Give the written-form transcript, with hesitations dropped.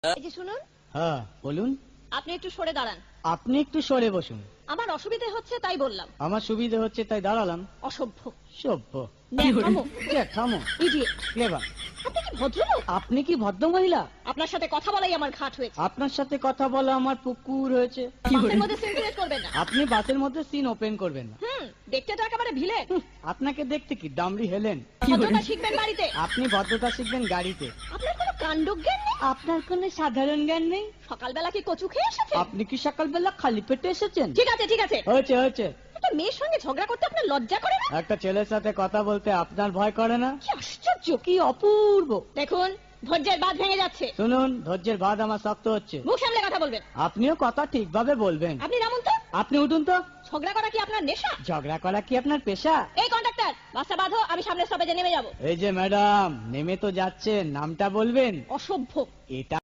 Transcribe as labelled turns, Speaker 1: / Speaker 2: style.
Speaker 1: এই যে শুনুন,
Speaker 2: হ্যাঁ বলুন।
Speaker 1: আপনি একটু সরে দাঁড়ান।
Speaker 2: আপনি একটু সরে বসুন।
Speaker 1: আমার অসুবিধে হচ্ছে তাই বললাম।
Speaker 2: আমার সুবিধে হচ্ছে তাই দাঁড়ালাম।
Speaker 1: অসভ্য,
Speaker 2: সভ্য,
Speaker 1: ন্যাকামো,
Speaker 2: জ্যাঠামো,
Speaker 1: ইডিয়েট।
Speaker 2: ক্লেভার।
Speaker 1: আপনি কি ভদ্রলোক?
Speaker 2: আপনি কি ভদ্র মহিলা?
Speaker 1: আপনার সাথে কথা বলাই আমার ঘাট হয়েছে।
Speaker 2: আপনার সাথে কথা বলা আমার পুকুর হয়েছে।
Speaker 1: বাসের মধ্যে সিনক্রিয়েট করবেন না।
Speaker 2: আপনি বাসের মধ্যে সিন ওপেন করবেন না।
Speaker 1: দেখতে তো একেবারে ভিলেন।
Speaker 2: আপনাকে দেখতে কি ডামরি হেলেন?
Speaker 1: ভদ্রতা শিখবেন বাড়িতে।
Speaker 2: আপনি ভদ্রতা শিখবেন গাড়িতে।
Speaker 1: আপনার কোনো কাণ্ডজ্ঞান নেই।
Speaker 2: আপনার কোনো সাধারণ জ্ঞান নেই।
Speaker 1: সকালবেলা কি কচু খেয়ে এসেছেন?
Speaker 2: আপনি কি সকালবেলা খালি পেটে এসেছেন?
Speaker 1: ঠিক আছে ঠিক আছে।
Speaker 2: হয়েছে হয়েছে।
Speaker 1: একটা মেয়ের সঙ্গে ঝগড়া করতে আপনার লজ্জা করে না?
Speaker 2: একটা ছেলের সাথে কথা বলতে আপনার ভয় করে না?
Speaker 1: কি আশ্চর্য,
Speaker 2: কি অপূর্ব।
Speaker 1: দেখুন ধৈর্যের বাঁধ ভেঙে যাচ্ছে।
Speaker 2: শুনুন, ধৈর্যের বাঁধ আমার শক্ত হচ্ছে।
Speaker 1: মুখ সামলে কথা বলবেন।
Speaker 2: আপনিও কথা ঠিকভাবে বলবেন।
Speaker 1: আপনি নামুন তো।
Speaker 2: আপনি উঠুন তো।
Speaker 1: ঝগড়া করা কি আপনার নেশা?
Speaker 2: ঝগড়া করা কি আপনার পেশা?
Speaker 1: এই কন্ডাক্টর, বাসটা বাঁধো, আমি সামনের স্টপেজে নেমে যাব।
Speaker 2: এই যে ম্যাডাম, নেমে তো যাচ্ছেন, নামটা বলবেন।
Speaker 1: অসভ্য।
Speaker 2: এটা